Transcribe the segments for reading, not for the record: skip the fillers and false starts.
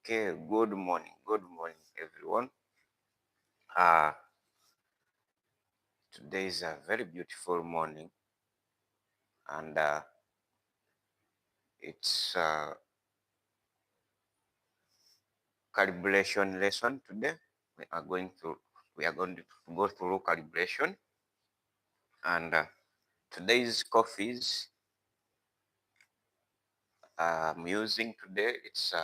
Okay, good morning everyone. Today is a very beautiful morning, and it's calibration lesson today. We are going to go through calibration, and today's coffees I'm using today. It's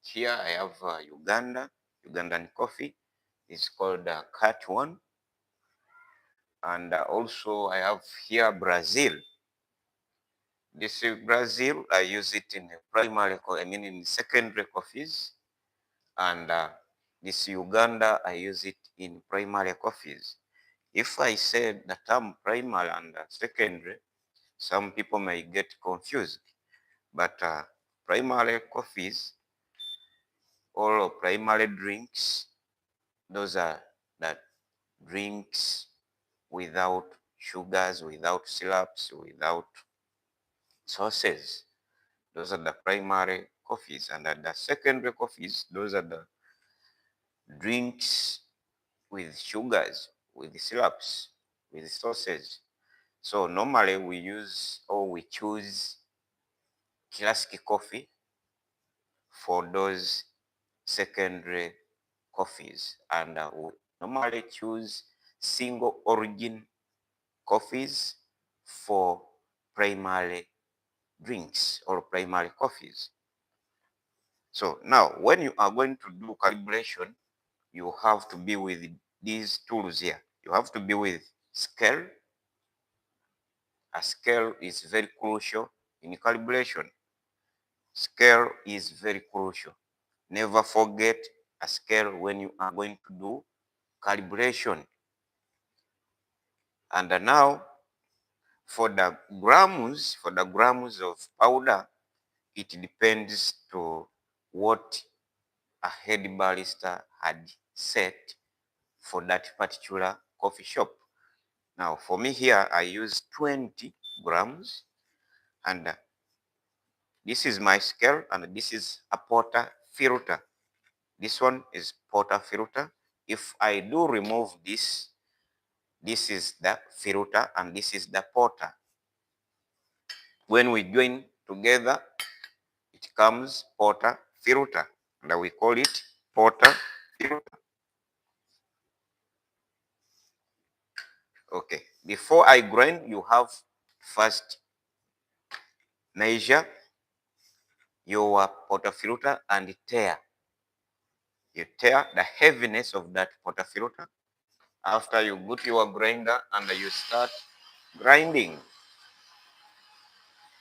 here I have Ugandan coffee. It's called Cat One, and also I have here Brazil. This is Brazil. I use it in in secondary coffees, and this Uganda, I use it in primary coffees. If I say the term primary and secondary, some people may get confused, but primary coffees or primary drinks, those are the drinks without sugars, without syrups, without sauces. Those are the primary coffees, and the secondary coffees, those are the drinks with sugars, with syrups, with sauces. So normally we use or we choose classic coffee for those secondary coffees, and we normally choose single origin coffees for primary drinks or primary coffees. So now when you are going to do calibration, you have to be with these tools here. You have to be with scale. A scale is very crucial in calibration. Scale is very crucial. Never forget a scale when you are going to do calibration. And now for the grams of powder, it depends to what a head barista had set for that particular coffee shop. Now for me here, I use 20 grams, and this is my scale, and this is a porter filter. This one is porter filter. If I do remove this, this is the filter and this is the porter. When we join together, it comes porter filter, and we call it porter filter. Okay, before I grind, you have first measure your portafilter and tear. You tear the heaviness of that portafilter. After you go to your grinder and you start grinding.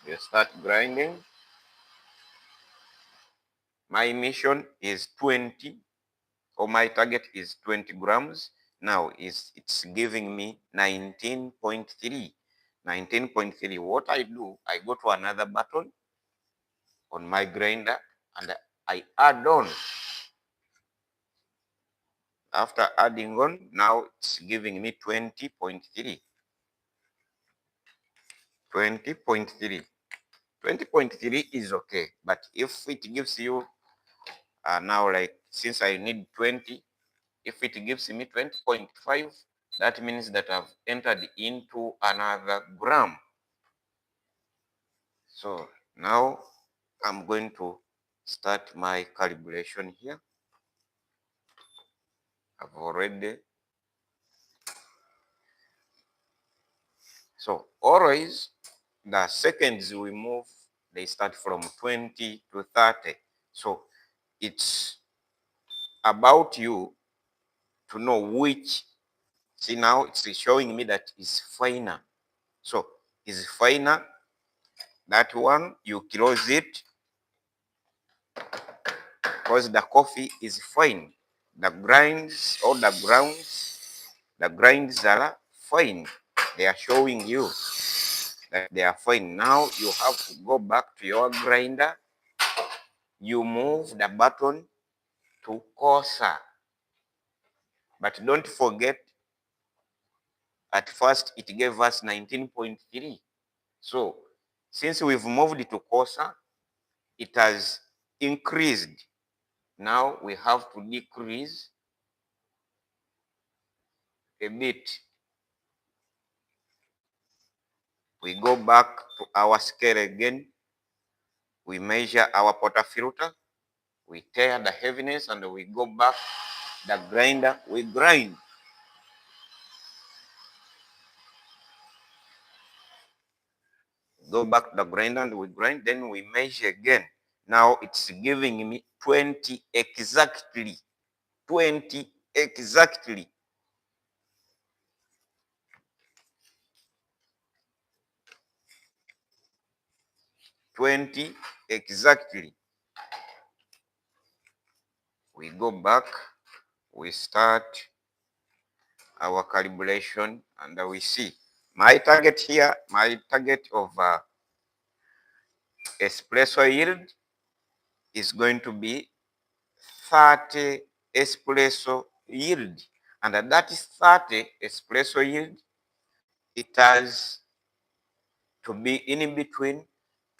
You start grinding. My mission is 20, or my target is 20 grams. Now it's giving me 19.3. 19.3. What I do, I go to another button on my grinder and I add on. After adding on, now it's giving me 20.3. 20.3. 20.3 is okay, but if it gives you now, like since I need 20, if it gives me 20.5, that means that I've entered into another gram. So now I'm going to start my calibration here. I've already. So always the seconds we move, they start from 20 to 30. So it's about you to know which. See, now it's showing me that is finer. So is finer. That one, you close it because the coffee is fine. The grinds or the grinds are fine. They are showing you that they are fine. Now you have to go back to your grinder. You move the button to coarser. But don't forget, at first it gave us 19.3. So since we've moved it to coarser, it has increased. Now we have to decrease a bit. We go back to our scale again. We measure our portafilter. We tear the heaviness and we go back the grinder. We grind. Go back the grinder and we grind. Then we measure again. Now it's giving me 20 exactly. 20 exactly. Exactly. We go back, we start our calibration, and we see my target here, my target of espresso yield is going to be 30 espresso yield. And that is 30 espresso yield. It has to be in between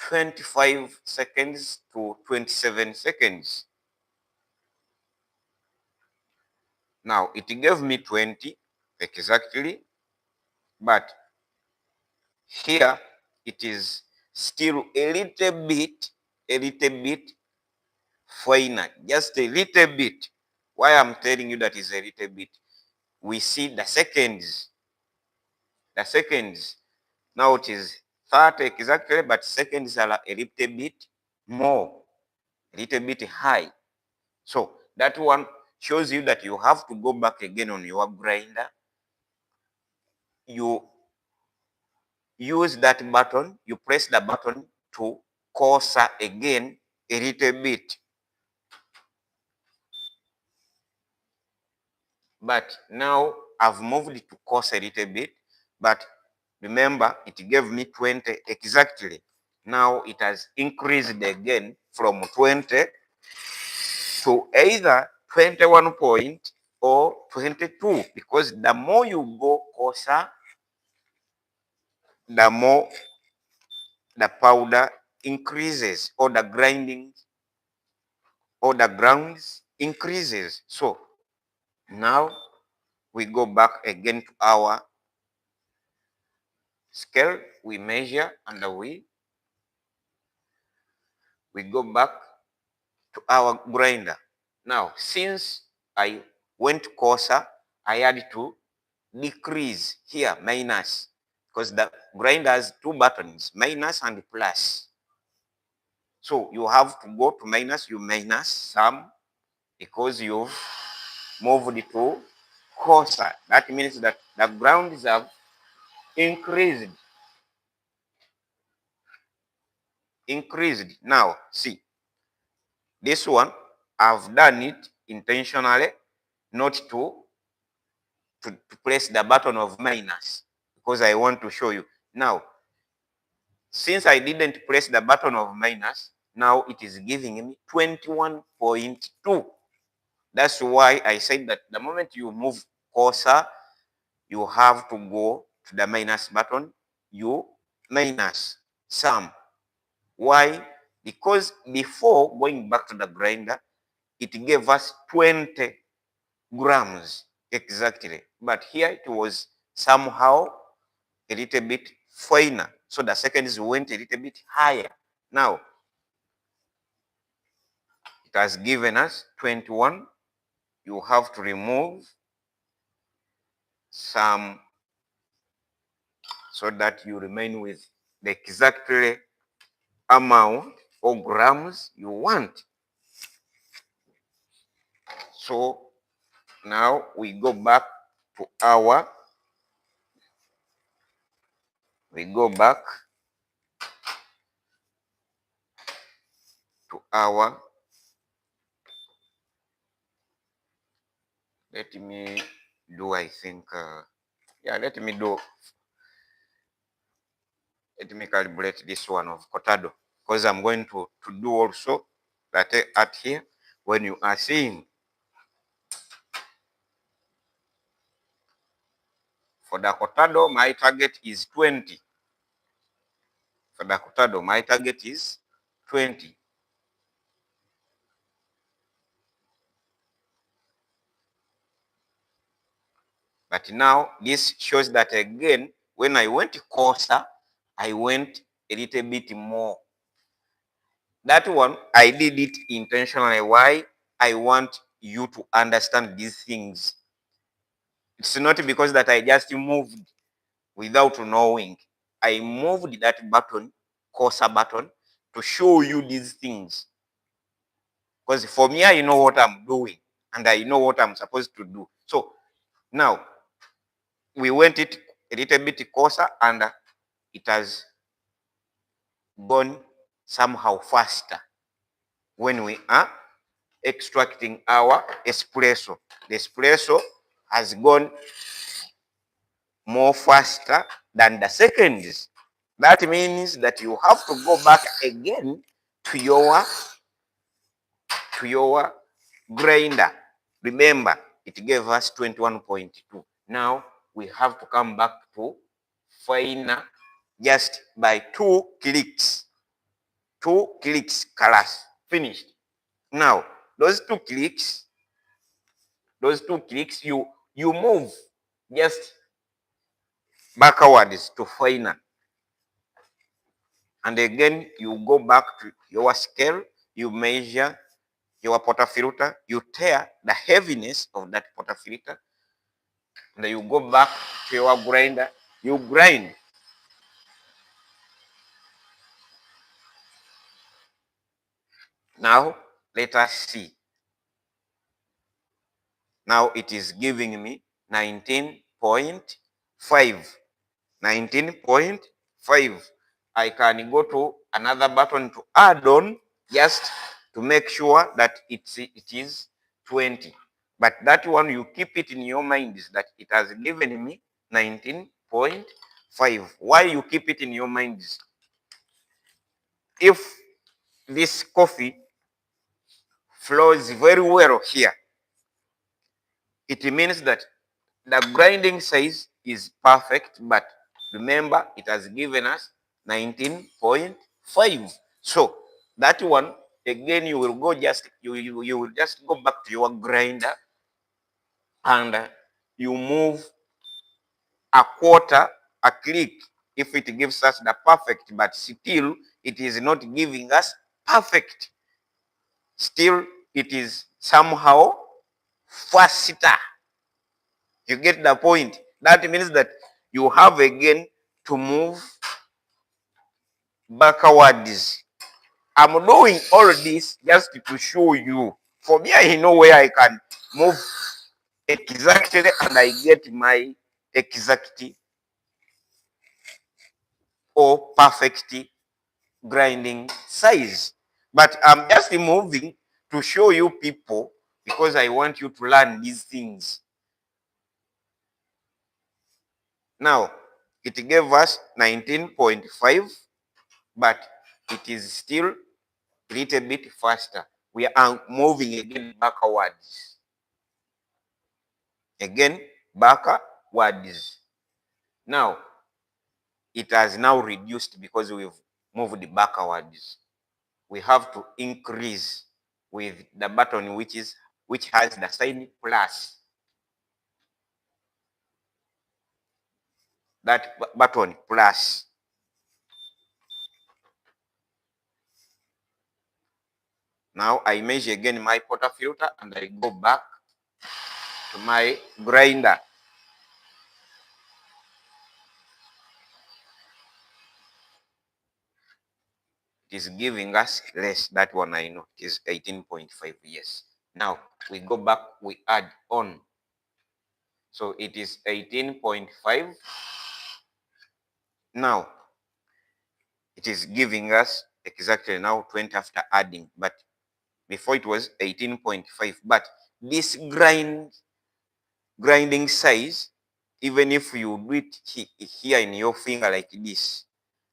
25 seconds to 27 seconds. Now, it gave me 20 exactly, but here it is still a little bit finer, just a little bit. Why I'm telling you that is a little bit? We see the seconds. The seconds. Now it is 30 exactly, but seconds are a little bit more, a little bit high. So that one shows you that you have to go back again on your grinder. You use that button, you press the button to coarser again a little bit. But now I've moved it to coarse a little bit, but remember it gave me 20 exactly. Now it has increased again from 20 to either 21 point or 22, because the more you go coarser, the more the powder increases, or the grinding or the grounds increases. So now we go back again to our scale, we measure, and we go back to our grinder. Now, since I went coarser, I had to decrease here, minus, because the grinder has two buttons, minus and plus. So you have to go to minus, you minus some, because you've moved it to coarser. That means that the grounds have increased. Now, see, this one, I've done it intentionally not to press the button of minus, because I want to show you. Now, since I didn't press the button of minus, now it is giving me 21.2. That's why I said that the moment you move cursor, you have to go to the minus button, you minus some. Why? Because before going back to the grinder, it gave us 20 grams exactly. But here it was somehow a little bit finer. So the seconds went a little bit higher. Now, it has given us 21. You have to remove some so that you remain with the exactly amount or grams you want. So now we go back to our, let me do, I think, let me calibrate this one of Cortado, because I'm going to do also that at here, when you are seeing for the Cortado, my target is 20. For the Cortado, my target is 20. But now this shows that again, when I went coarser, I went a little bit more. That one, I did it intentionally. Why? I want you to understand these things. It's not because that I just moved without knowing. I moved that button, cursor button, to show you these things. Because for me, I know what I'm doing and I know what I'm supposed to do. So now we went it a little bit coarser and it has gone somehow faster when we are extracting our espresso. The espresso has gone more faster than the seconds. That means that you have to go back again to your grinder. Remember, it gave us 21.2. Now we have to come back to finer just by 2 clicks. 2 clicks, class, finished. Now, those two clicks, you move just backwards to finer. And again, you go back to your scale, you measure your portafilter, you tear the heaviness of that portafilter, and you go back to your grinder, you grind. Now, let us see. Now it is giving me 19.5. 19.5. I can go to another button to add on just to make sure that it is 20. But that one, you keep it in your mind is that it has given me 19.5. Why you keep it in your mind is if this coffee flows very well here, it means that the grinding size is perfect, but remember it has given us 19.5. So that one, again, you will go just, you will just go back to your grinder and you move a quarter, a click, if it gives us the perfect, but still it is not giving us perfect. Still, it is somehow faster. You get the point? That means that you have again to move backwards. I'm doing all this just to show you. For me, I know where I can move exactly and I get my exact or perfect grinding size. But I'm just moving to show you people because I want you to learn these things. Now, it gave us 19.5, but it is still a little bit faster. We are moving again backwards. Again, backwards. Now, it has now reduced because we've moved backwards. We have to increase with the button which has the sign plus. That button plus. Now I measure again my portafilter and I go back to my grinder. It is giving us less. That one I know. It is 18.5. Yes. Now we go back, we add on. So it is 18.5. Now it is giving us exactly now 20 after adding. But before it was 18.5. But this grinding size, even if you do it here in your finger like this,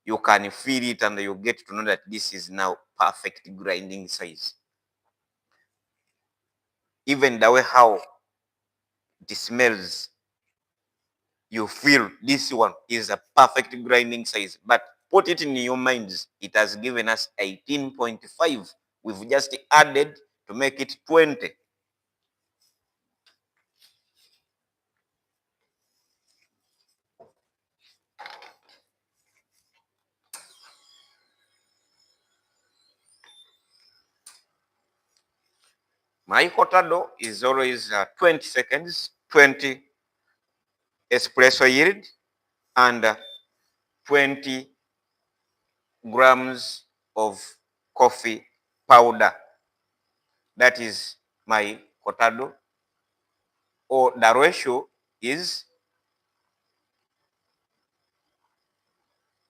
you can feel it and you get to know that this is now perfect grinding size. Even the way how it smells, you feel this one is a perfect grinding size. But put it in your minds, it has given us 18.5. We've just added to make it 20. My cortado is always 20 seconds, 20 espresso yield, and 20 grams of coffee powder. That is my cortado. Or the ratio is,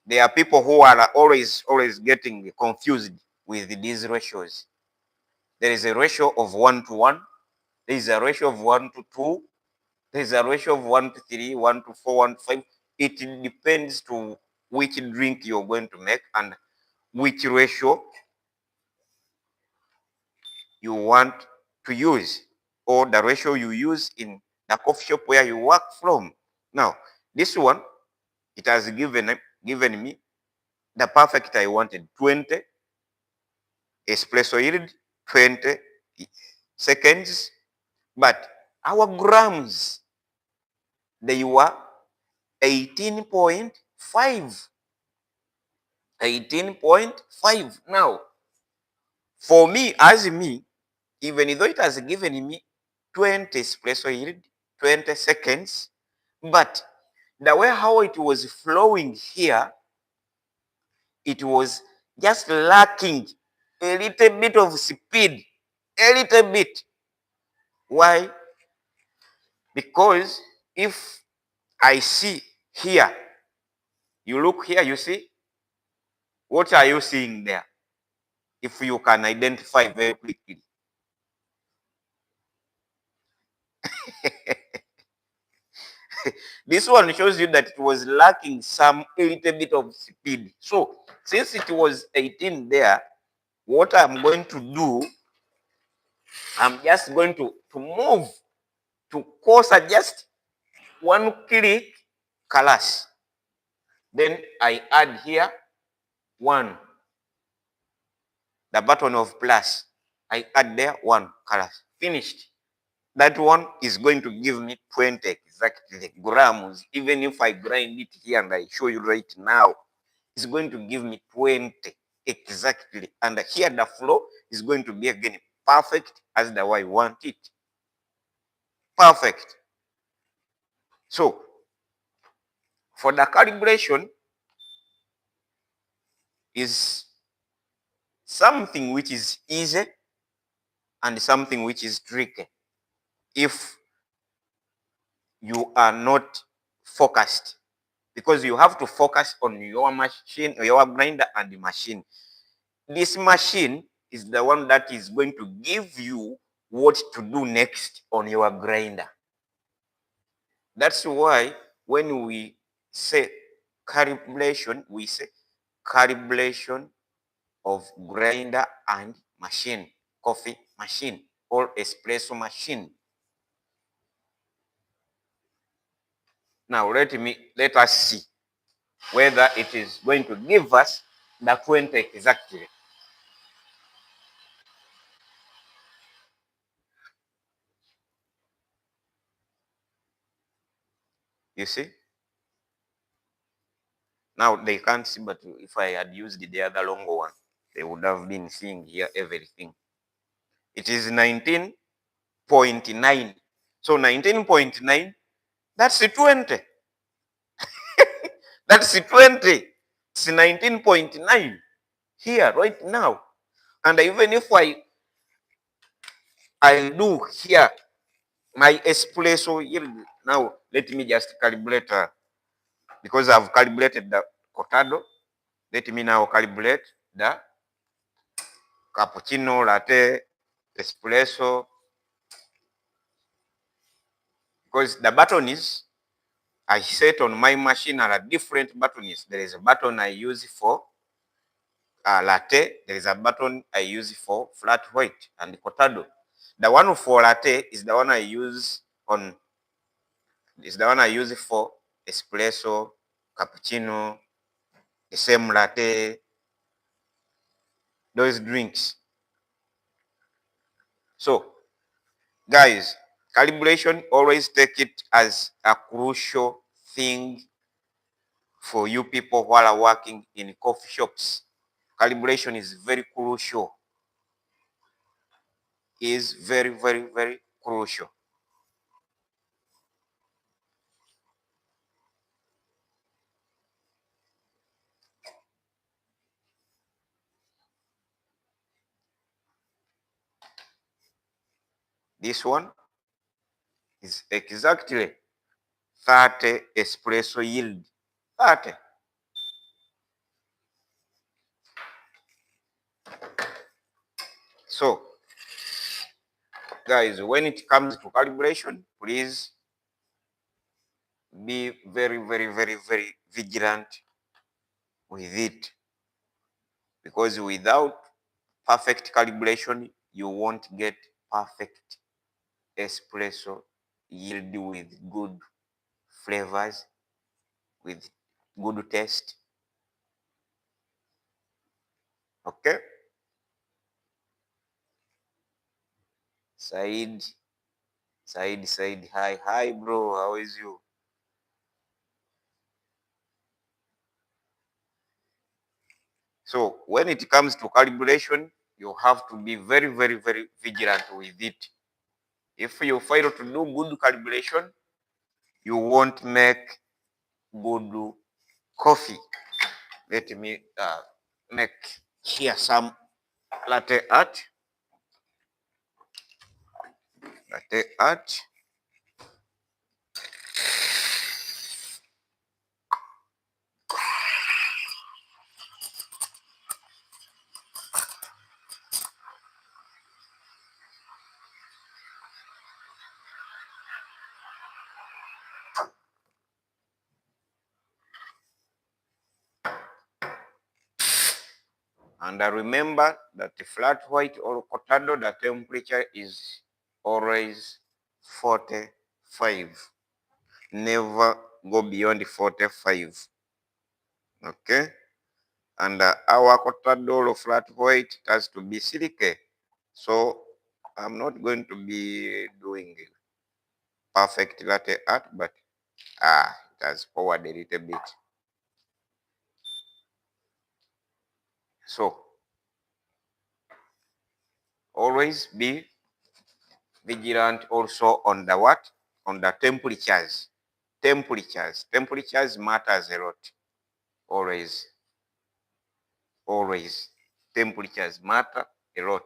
there are people who are always getting confused with these ratios. There is a ratio of 1 to 1. There is a ratio of 1 to 2. There is a ratio of 1 to 3, 1 to 4, 1 to 5. It depends to which drink you're going to make and which ratio you want to use, or the ratio you use in the coffee shop where you work from. Now, this one, it has given me the perfect I wanted: 20 espresso yield, 20 seconds, but our grams, they were 18.5. 18.5. Now, for me, as me, even though it has given me 20 espresso yield, 20 seconds, but the way how it was flowing here, it was just lacking a little bit of speed, a little bit. Why? Because if I see here, you look here, you see, what are you seeing there? If you can identify very quickly. This one shows you that it was lacking some a little bit of speed. So since it was 18 there, what I'm going to do, I'm just going to move to closer, just one click, colors. Then I add here one, the button of plus. I add there one, colors. Finished. That one is going to give me 20 exactly grams. Even if I grind it here and I show you right now, it's going to give me 20 exactly. And here the flow is going to be again perfect as the way I want it. Perfect. So for the calibration is something which is easy and something which is tricky if you are not focused, because you have to focus on your machine, your grinder and the machine. This machine is the one that is going to give you what to do next on your grinder. That's why when we say calibration, we say calibration of grinder and machine, coffee machine or espresso machine. Now let us see whether it is going to give us the 20 exactly. You see? Now they can't see, but if I had used the other longer one, they would have been seeing here everything. It is 19.9. So 19.9, that's 20. That's 20. It's 19.9 here right now. And even if I do here my espresso yield, now let me just calibrate, because I've calibrated the cortado. Let me now calibrate the cappuccino, latte, espresso, because the buttons I set on my machine are different buttons. There is a button I use for latte. There is a button I use for flat white and cortado. The one for latte is the one I use for espresso, cappuccino, the same latte, those drinks. So, guys, calibration, always take it as a crucial thing for you people who are working in coffee shops. Calibration is very crucial. is very, very, very crucial. This one is exactly 30 espresso yield. 30. So, guys, when it comes to calibration, please be very, very, very, very vigilant with it, because without perfect calibration, you won't get perfect espresso yield with good flavors, with good taste. Okay, Said, Said, hi, bro. How is you? So when it comes to calibration, you have to be very, very, very vigilant with it. If you fail to do good calibration, you won't make good coffee. Let me make here some latte art. Latte art. And I remember that the flat white or cortado, the temperature is always 45. Never go beyond 45. Okay. And our cortado or flat white has to be silky. So I'm not going to be doing perfect latte art, but it has powered a little bit. So always be vigilant also on the what? On the temperatures. Temperatures matters a lot. Always. Always. Temperatures matter a lot.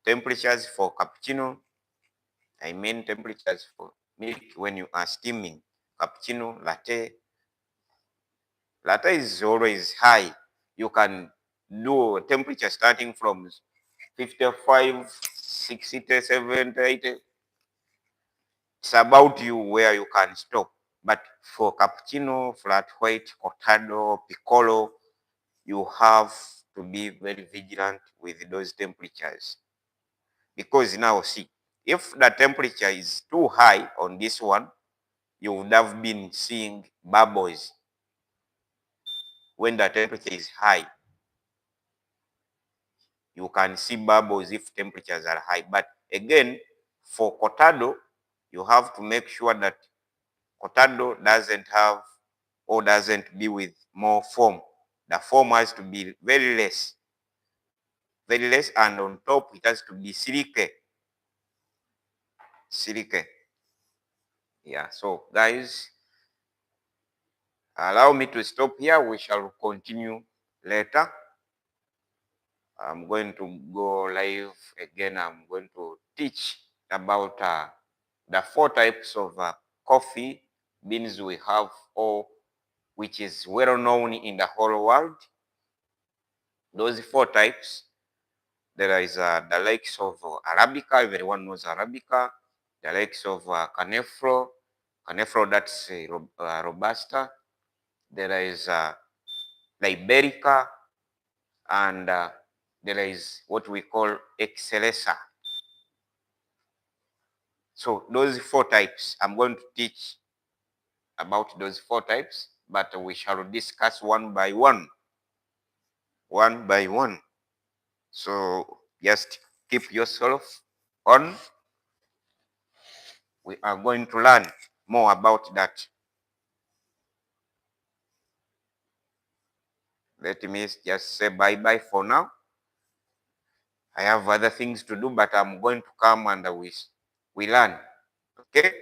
Temperatures for cappuccino, I mean temperatures for milk when you are steaming. Cappuccino, latte. Latte is always high. You can do temperature starting from 55, 60, 70, 80. It's about you where you can stop. But for cappuccino, flat white, cortado, piccolo, you have to be very vigilant with those temperatures. Because now see, if the temperature is too high on this one, you would have been seeing bubbles when the temperature is high. You can see bubbles if temperatures are high. But again, for cortado, you have to make sure that cortado doesn't have or doesn't be with more foam. The foam has to be very less, and on top it has to be silky. Yeah, so guys, allow me to stop here. We shall continue later. I'm going to go live again. I'm going to teach about the 4 types of coffee beans we have, or which is well known in the whole world. Those 4 types, there is the likes of Arabica. Everyone knows Arabica. The likes of Canefro. Canefro, that's Robusta. There is Liberica, and there is what we call Excelsa. So those 4 types, I'm going to teach about those 4 types, but we shall discuss one by one. So just keep yourself on. We are going to learn more about that. Let me just say bye-bye for now. I have other things to do, but I'm going to come and we learn. Okay?